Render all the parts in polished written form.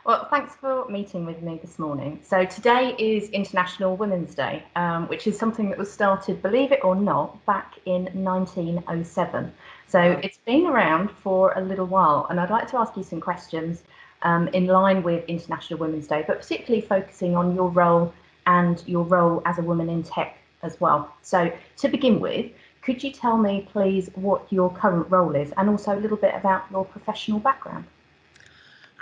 Well, thanks for meeting with me this morning. So today is International Women's Day, which is something that was started, believe it or not, back in 1907. So it's been around for a little while, and I'd like to ask you some questions in line with International Women's Day, but particularly focusing on your role and your role as a woman in tech as well. So to begin with, could you tell me, please, what your current role is, and also a little bit about your professional background?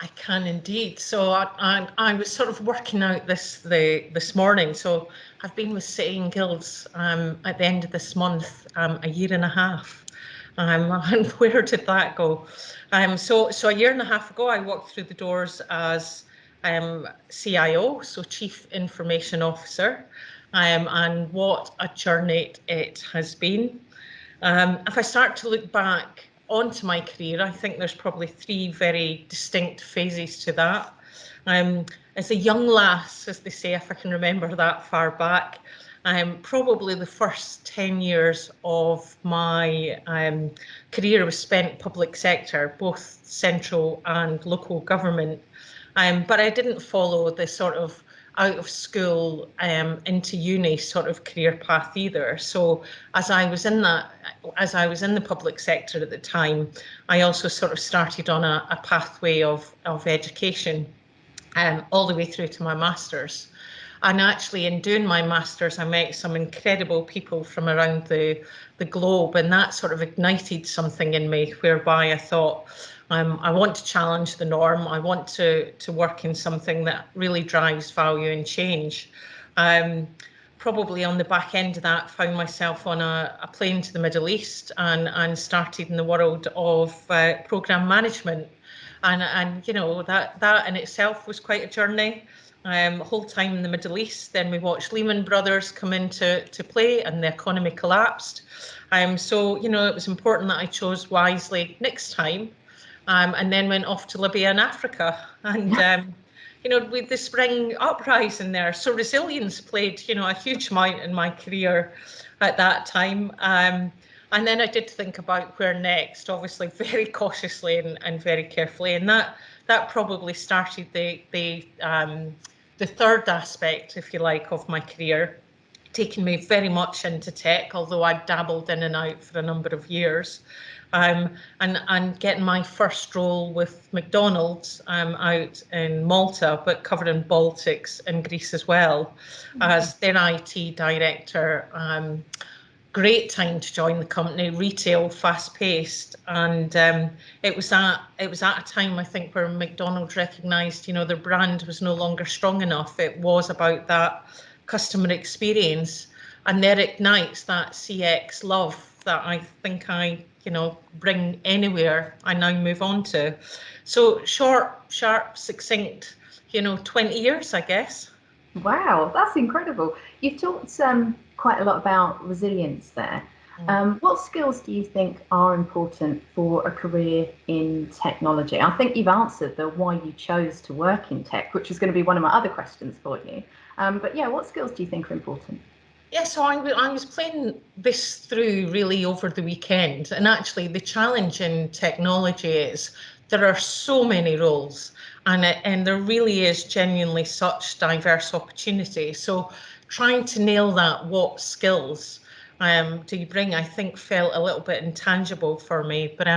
I can indeed. So I was sort of working out this morning. So I've been with City and Guilds at the end of this month, a year and a half. And where did that go? So a year and a half ago, I walked through the doors as CIO, so Chief Information Officer, and what a journey it has been. If I start to look back onto my career, I think there's probably three very distinct phases to that. As a young lass, as they say, if I can remember that far back, probably the first 10 years of my career was spent public sector, both central and local government. But I didn't follow the sort of out of school into uni sort of career path either. So as I was in the public sector at the time, I also sort of started on a pathway of education all the way through to my master's. And actually in doing my master's, I met some incredible people from around the globe, and that sort of ignited something in me whereby I thought, I want to challenge the norm. I want to work in something that really drives value and change. Probably on the back end of that, found myself on a plane to the Middle East and started in the world of program management. And you know, that in itself was quite a journey. Whole time in the Middle East, then we watched Lehman Brothers come into play and the economy collapsed. So, you know, it was important that I chose wisely next time. And then went off to Libya and Africa, and you know, with the spring uprising there, so resilience played, you know, a huge amount in my career at that time. And then I did think about where next, obviously very cautiously and very carefully, and that probably started the third aspect, if you like, of my career, taking me very much into tech, although I'd dabbled in and out for a number of years. And getting my first role with McDonald's out in Malta, but covering Baltics and Greece as well, as their IT director. Great time to join the company, retail, fast-paced, and it was at a time, I think, where McDonald's recognised, you know, their brand was no longer strong enough. It was about that customer experience, and there ignites that CX love that I think I, you know, bring anywhere I now move on to. So short, sharp, succinct, you know, 20 years, I guess. Wow, that's incredible. You've talked quite a lot about resilience there. What skills do you think are important for a career in technology? I think you've answered the why you chose to work in tech, which is going to be one of my other questions for you. But yeah, what skills do you think are important? Yeah, so I was playing this through really over the weekend, and actually the challenge in technology is there are so many roles, and there really is genuinely such diverse opportunity. So trying to nail that, what skills do you bring, I think felt a little bit intangible for me. But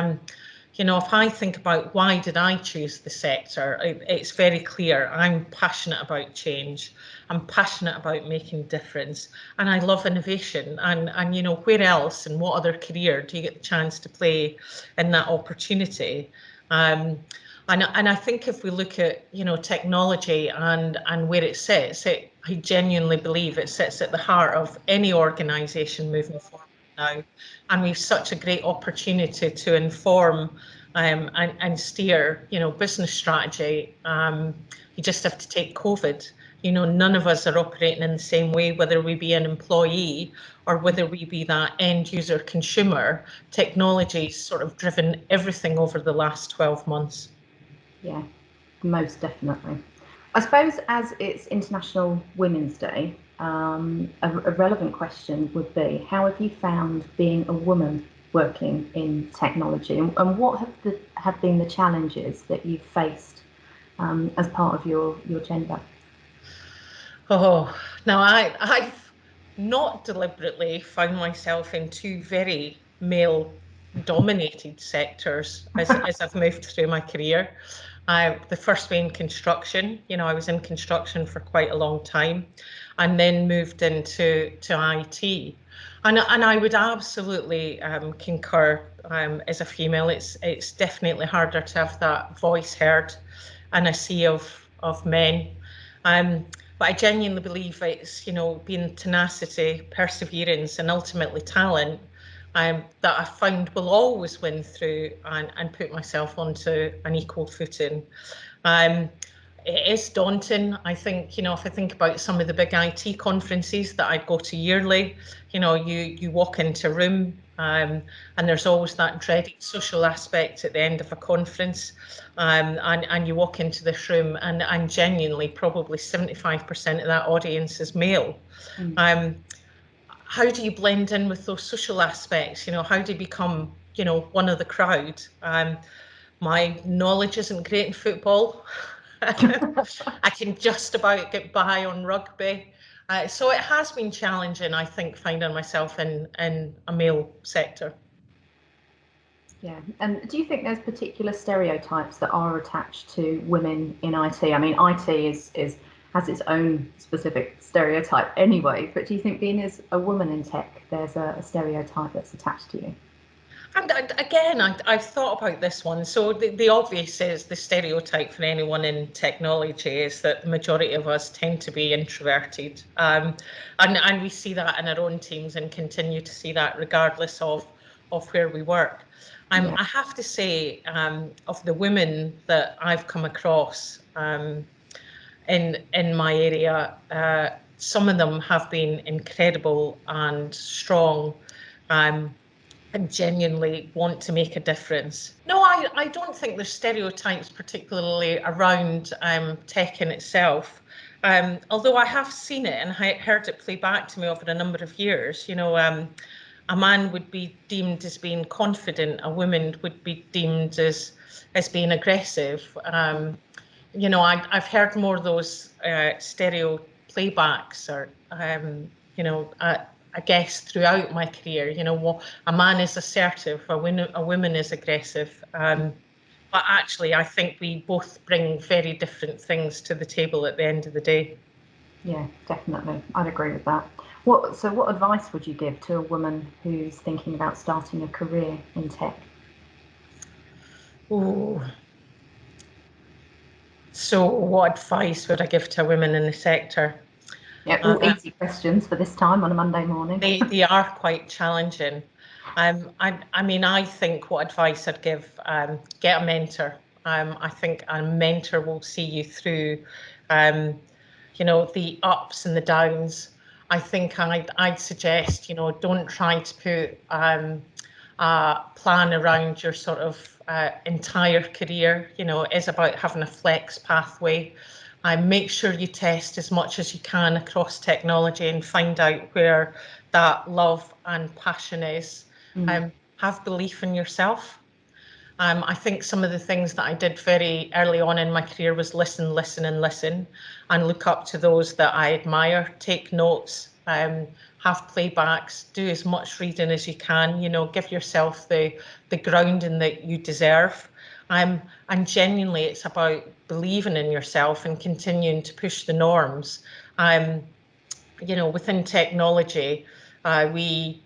you know, if I think about why did I choose the sector, it's very clear. I'm passionate about change. I'm passionate about making difference, and I love innovation. And you know, where else and what other career do you get the chance to play in that opportunity? And I think if we look at, you know, technology and where it sits, I genuinely believe it sits at the heart of any organisation moving forward now, and we've such a great opportunity to inform and steer, you know, business strategy. You just have to take COVID. You know, none of us are operating in the same way, whether we be an employee or whether we be that end user consumer. Technology's sort of driven everything over the last 12 months. Yeah, most definitely. I suppose as it's International Women's Day, a relevant question would be, how have you found being a woman working in technology, and what have been the challenges that you've faced as part of your gender? Oh, now I've not deliberately found myself in two very male-dominated sectors as I've moved through my career. The first being construction. I was in construction for quite a long time, and then moved into IT. And I would absolutely concur. As a female, it's definitely harder to have that voice heard in a sea of men. But I genuinely believe it's, being tenacity, perseverance, and ultimately talent that I found will always win through and put myself onto an equal footing. Um, it is daunting. I think, if I think about some of the big IT conferences that I go to yearly, you walk into a room and there's always that dreaded social aspect at the end of a conference. And you walk into this room and genuinely probably 75% of that audience is male. How do you blend in with those social aspects? How do you become, one of the crowd? My knowledge isn't great in football. I can just about get by on rugby. So it has been challenging, I think, finding myself in a male sector. Yeah, and do you think there's particular stereotypes that are attached to women in IT? I mean, IT has its own specific stereotype anyway, but do you think being as a woman in tech, there's a stereotype that's attached to you? And again, I've thought about this one. So the obvious is the stereotype for anyone in technology is that the majority of us tend to be introverted. And we see that in our own teams and continue to see that regardless of where we work. Yeah. I have to say, of the women that I've come across in my area, some of them have been incredible and strong. And genuinely want to make a difference. No, I don't think there's stereotypes particularly around tech in itself. Although I have seen it and heard it play back to me over a number of years. A man would be deemed as being confident, a woman would be deemed as being aggressive. I've heard more of those stereo playbacks or I guess throughout my career, a man is assertive, a woman is aggressive. But actually, I think we both bring very different things to the table at the end of the day. Yeah, definitely. I'd agree with that. So what advice would you give to a woman who's thinking about starting a career in tech? Ooh. So what advice would I give to women in the sector? Yeah, all easy questions for this time on a Monday morning. They are quite challenging. I think what advice I'd give, get a mentor. I think a mentor will see you through, the ups and the downs. I think I'd suggest, don't try to put a plan around your sort of entire career. It is about having a flex pathway. Make sure you test as much as you can across technology and find out where that love and passion is. Have belief in yourself. I think some of the things that I did very early on in my career was listen, listen, and listen, and look up to those that I admire, take notes, have playbacks, do as much reading as you can, give yourself the grounding that you deserve. And genuinely, it's about believing in yourself and continuing to push the norms. Within technology, we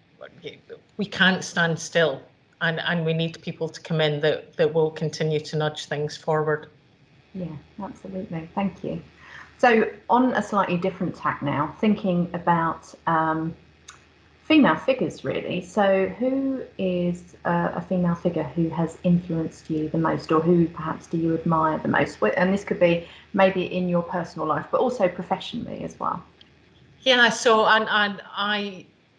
can't stand still. And we need people to come in that will continue to nudge things forward. Yeah, absolutely. Thank you. So on a slightly different tack now, thinking about female figures really. So who is a female figure who has influenced you the most, or who perhaps do you admire the most? And this could be maybe in your personal life, but also professionally as well. Yeah, so and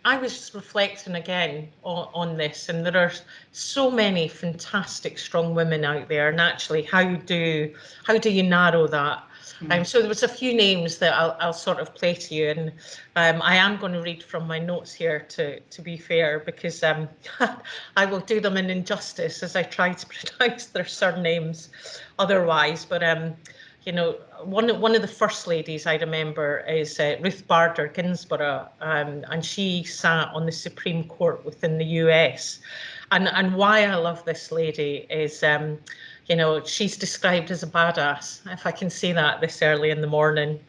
I was just reflecting again on this, and there are so many fantastic, strong women out there. And actually, how do you narrow that? So there was a few names that I'll sort of play to you, and I am going to read from my notes here to be fair, because I will do them an injustice as I try to pronounce their surnames otherwise. But one of the first ladies I remember is Ruth Bader Ginsburg, and she sat on the Supreme Court within the US. And why I love this lady is, she's described as a badass, if I can say that this early in the morning.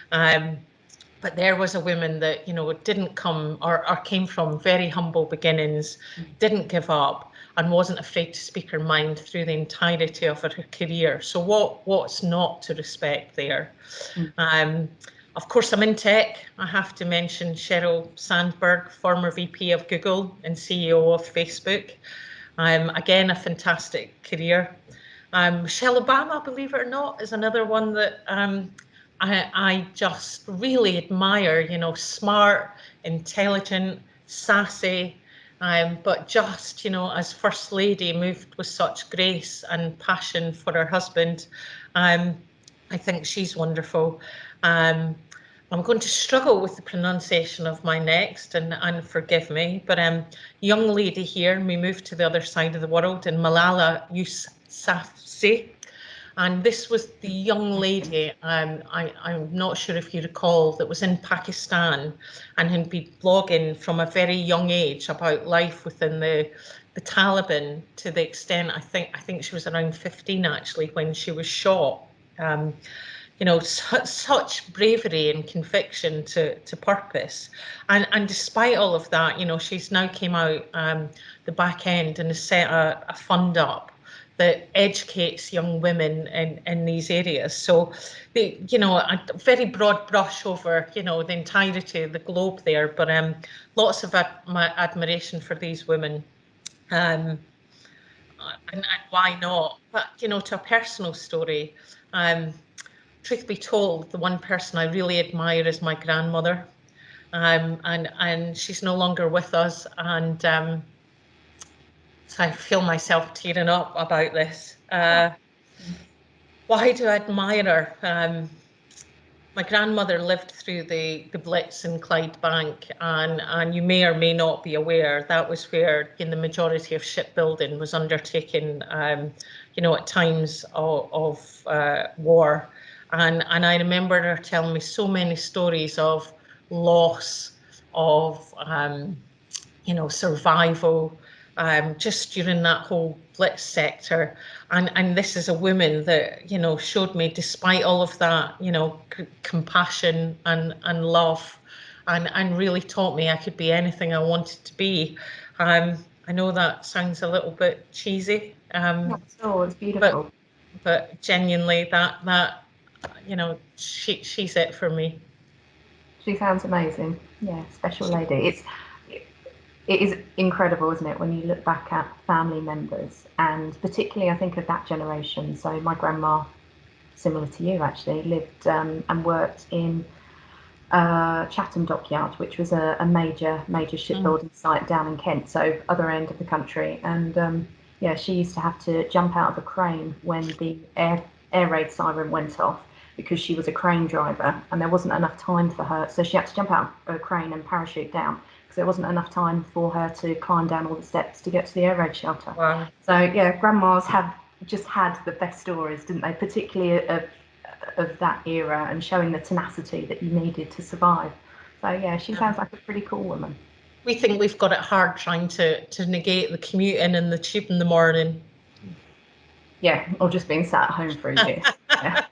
But there was a woman that, didn't come or came from very humble beginnings, didn't give up, and wasn't afraid to speak her mind through the entirety of her career. So what's not to respect there? Of course, I'm in tech. I have to mention Sheryl Sandberg, former VP of Google and CEO of Facebook. Again, a fantastic career. Michelle Obama, believe it or not, is another one that I just really admire, smart, intelligent, sassy, but just, as First Lady, moved with such grace and passion for her husband. I think she's wonderful. I'm going to struggle with the pronunciation of my next, and forgive me, but young lady here, we moved to the other side of the world, in Malala Yousafzai. And this was the young lady, I'm not sure if you recall, that was in Pakistan and had been blogging from a very young age about life within the Taliban, to the extent I think she was around 15 actually when she was shot. Such bravery and conviction to purpose, and despite all of that, she's now came out the back end and has set a fund up that educates young women in these areas. So, a very broad brush over, the entirety of the globe there, but lots of my admiration for these women. And why not? But, to a personal story, truth be told, the one person I really admire is my grandmother. And she's no longer with us, and so I feel myself tearing up about this. Why do I admire her? My grandmother lived through the Blitz in Clydebank, and you may or may not be aware that was where the majority of shipbuilding was undertaken, at times of war. And I remember her telling me so many stories of loss, of survival, just during that whole Blitz sector. And this is a woman that, showed me, despite all of that, compassion and love, and really taught me I could be anything I wanted to be. I know that sounds a little bit cheesy. Not at all, it's beautiful. But genuinely, that she's it for me. She sounds amazing. Yeah, special lady. It is incredible, isn't it, when you look back at family members, and particularly I think of that generation. So my grandma, similar to you actually, lived and worked in Chatham Dockyard, which was a major shipbuilding site down in Kent, so other end of the country. And she used to have to jump out of a crane when the air raid siren went off, because she was a crane driver and there wasn't enough time for her, so she had to jump out of a crane and parachute down, because there wasn't enough time for her to climb down all the steps to get to the air raid shelter. Wow. So yeah, grandmas have just had the best stories, didn't they, particularly of that era, and showing the tenacity that you needed to survive. So yeah, she sounds like a pretty cool woman. We think we've got it hard trying to negate the commute in and the tube in the morning. Yeah, or just being sat at home for a year. Yeah.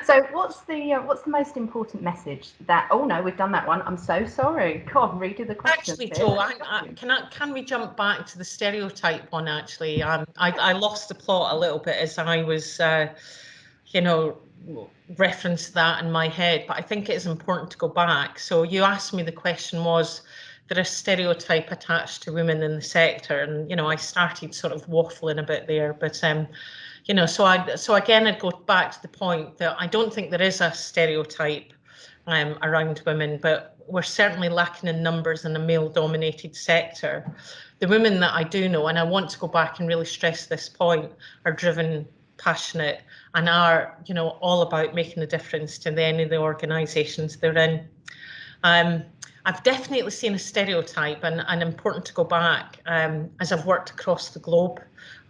So what's the most important message that? Oh no, we've done that one. I'm so sorry. God, redo the question. Actually, Jo, can we jump back to the stereotype one? Actually, I lost the plot a little bit as I was, referenced that in my head, but I think it is important to go back. So you asked me, the question was, there is stereotype attached to women in the sector, and I started sort of waffling a bit there, but so again, I'd go back to the point that I don't think there is a stereotype around women, but we're certainly lacking in numbers in a male-dominated sector. The women that I do know, and I want to go back and really stress this point, are driven, passionate, and are all about making a difference to any of the organisations they're in. I've definitely seen a stereotype, and important to go back as I've worked across the globe.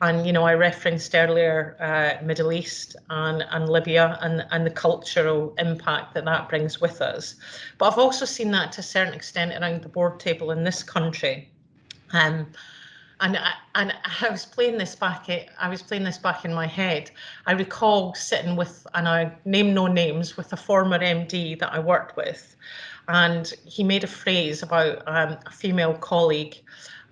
And, you know, I referenced earlier Middle East and Libya and the cultural impact that that brings with us. But I've also seen that to a certain extent around the board table in this country. And I was playing this back. I was playing this back in my head. I recall sitting with, and I name no names, with a former MD that I worked with, and he made a phrase about a female colleague,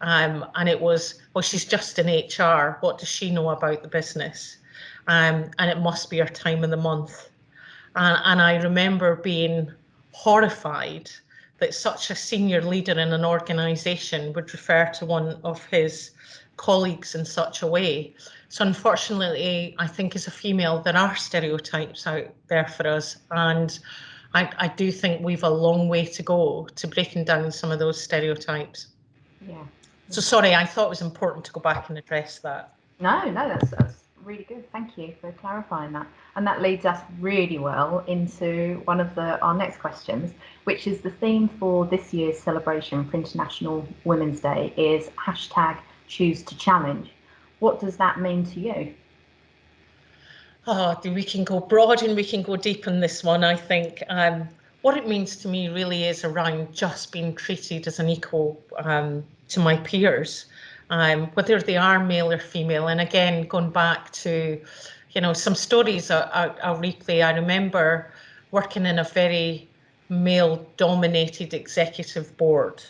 and it was, well, she's just in HR. What does she know about the business? And it must be her time of the month. And I remember being horrified that such a senior leader in an organisation would refer to one of his colleagues in such a way. So unfortunately, I think as a female, there are stereotypes out there for us. And I do think we've a long way to go to breaking down some of those stereotypes. Yeah. So sorry, I thought it was important to go back and address that. No, that's really good. Thank you for clarifying that. And that leads us really well into one of our next questions, which is the theme for this year's celebration for International Women's Day is #choose to challenge. What does that mean to you? Oh, we can go broad and we can go deep in this one, I think. What it means to me really is around just being treated as an equal to my peers, whether they are male or female. And again, going back to, you know, some stories I'll replay. I remember working in a very male-dominated executive board,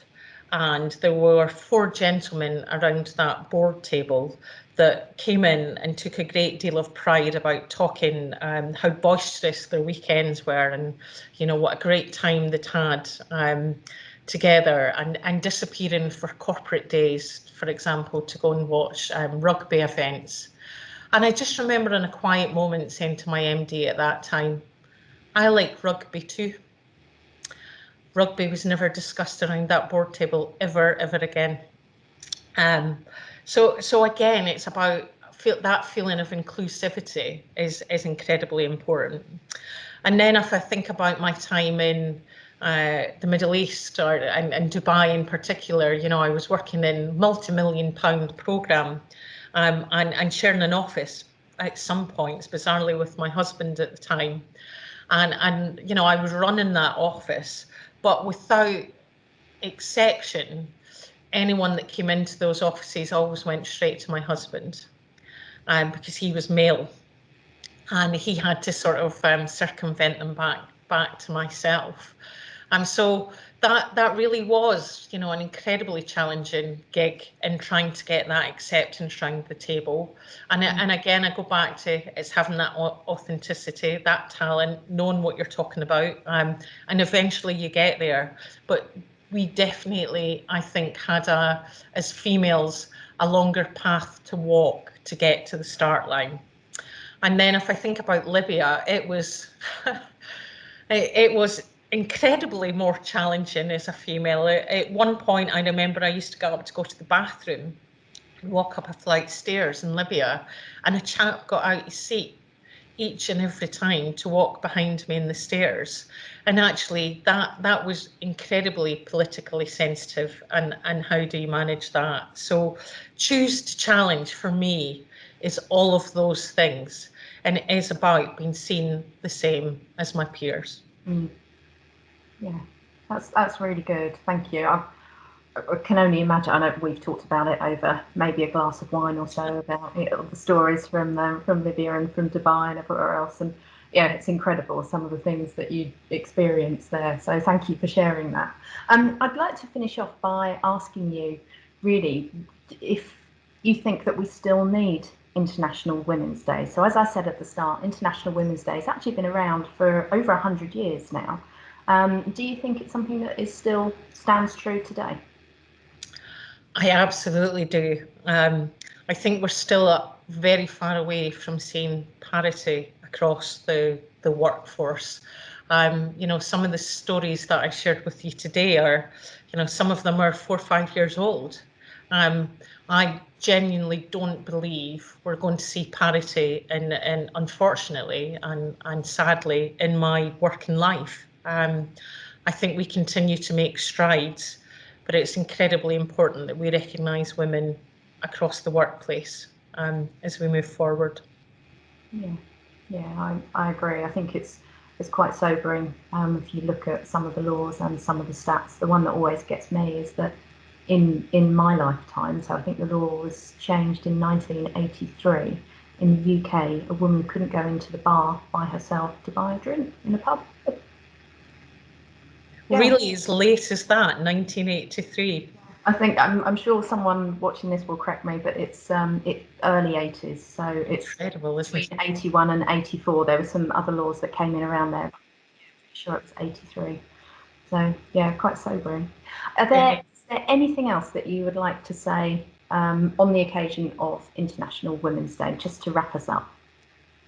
and there were 4 gentlemen around that board table that came in and took a great deal of pride about talking how boisterous their weekends were, and, you know, what a great time they'd had together, and disappearing for corporate days, for example, to go and watch rugby events. And I just remember in a quiet moment saying to my MD at that time, I like rugby too. Rugby was never discussed around that board table ever again. So again, it's about that feeling of inclusivity is incredibly important. And then if I think about my time in the Middle East and Dubai in particular, you know, I was working in multi-million-pound program and sharing an office at some points, bizarrely with my husband at the time. And you know, I was running that office, but without exception, anyone that came into those offices always went straight to my husband, because he was male, and he had to sort of circumvent them back to myself. So that really was, you know, an incredibly challenging gig in trying to get that acceptance around the table. And again, I go back to it's having that authenticity, that talent, knowing what you're talking about, and eventually you get there. But we definitely, I think, had as females, a longer path to walk to get to the start line. And then if I think about Libya, it was it was incredibly more challenging as a female. At one point, I remember I used to go up to go to the bathroom and walk up a flight of stairs in Libya, and a chap got out his seat each and every time to walk behind me in the stairs. And actually that was incredibly politically sensitive, and how do you manage that? So choose to challenge for me is all of those things, and it is about being seen the same as my peers. Yeah, that's really good. Thank you. I can only imagine. I know we've talked about it over maybe a glass of wine or so about the stories from Libya and from Dubai and everywhere else, and yeah, it's incredible some of the things that you experience there. So thank you for sharing that. I'd like to finish off by asking you, really, if you think that we still need International Women's Day. So as I said at the start, International Women's Day has actually been around for over 100 years now. Do you think it's something that still stands true today? I absolutely do. I think we're still very far away from seeing parity across the workforce. You know, some of the stories that I shared with you today are, you know, some of them are 4 or 5 years old. I genuinely don't believe we're going to see parity in unfortunately and sadly in my working life. I think we continue to make strides, but it's incredibly important that we recognise women across the workplace as we move forward. Yeah, I agree. I think it's quite sobering if you look at some of the laws and some of the stats. The one that always gets me is that in my lifetime, so I think the law was changed in 1983, in the UK, a woman couldn't go into the bar by herself to buy a drink in a pub. Really, as late as that, 1983? I think I'm sure someone watching this will correct me, but it's early 80s, so it's incredible, isn't it? Between 81 and 84. There were some other laws that came in around there. I'm sure it was 83. So yeah, quite sobering. Is there anything else that you would like to say on the occasion of International Women's Day, just to wrap us up?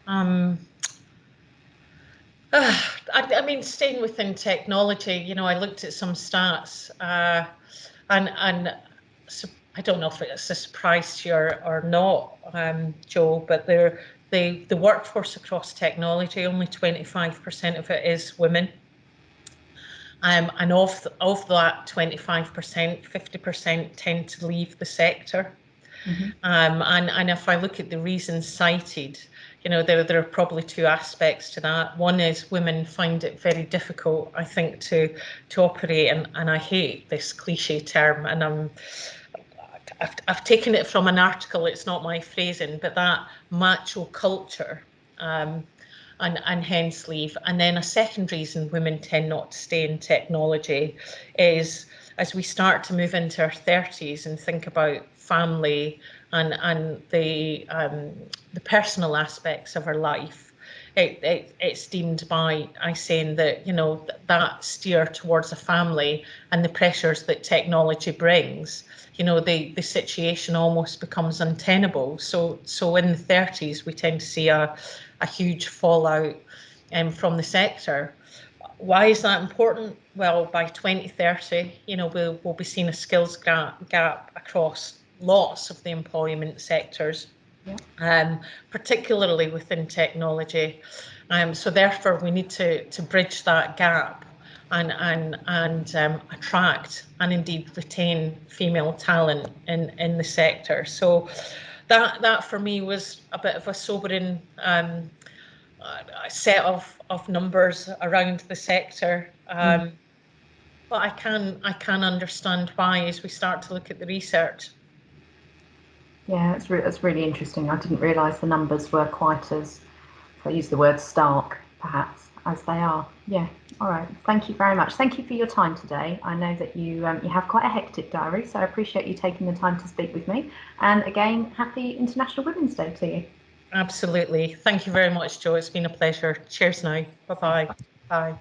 I mean, staying within technology, you know, I looked at some stats, and so I don't know if it's a surprise to you or not, Joe, but the workforce across technology, only 25% of it is women. And of that 25%, 50% tend to leave the sector. And if I look at the reasons cited, you know, there are probably two aspects to that. One is women find it very difficult, I think, to operate, and I hate this cliche term, and I've taken it from an article, it's not my phrasing, but that macho culture, and hence leave. And then a second reason women tend not to stay in technology is as we start to move into our 30s and think about family and the personal aspects of our life, it's deemed by saying that, you know, that steer towards a family and the pressures that technology brings, you know, the situation almost becomes untenable. So in the 30s, we tend to see a huge fallout from the sector. Why is that important? Well, by 2030, you know, we'll be seeing a skills gap across lots of the employment sectors, particularly within technology. So therefore, we need to bridge that gap and attract and indeed retain female talent in the sector. So that for me was a bit of a sobering set of numbers around the sector. But I can understand why as we start to look at the research. Yeah, that's really interesting. I didn't realise the numbers were quite as, if I use the word stark, perhaps, as they are. Yeah, all right. Thank you very much. Thank you for your time today. I know that you have quite a hectic diary, so I appreciate you taking the time to speak with me. And again, happy International Women's Day to you. Absolutely. Thank you very much, Joe. It's been a pleasure. Cheers now. Bye-bye. Bye.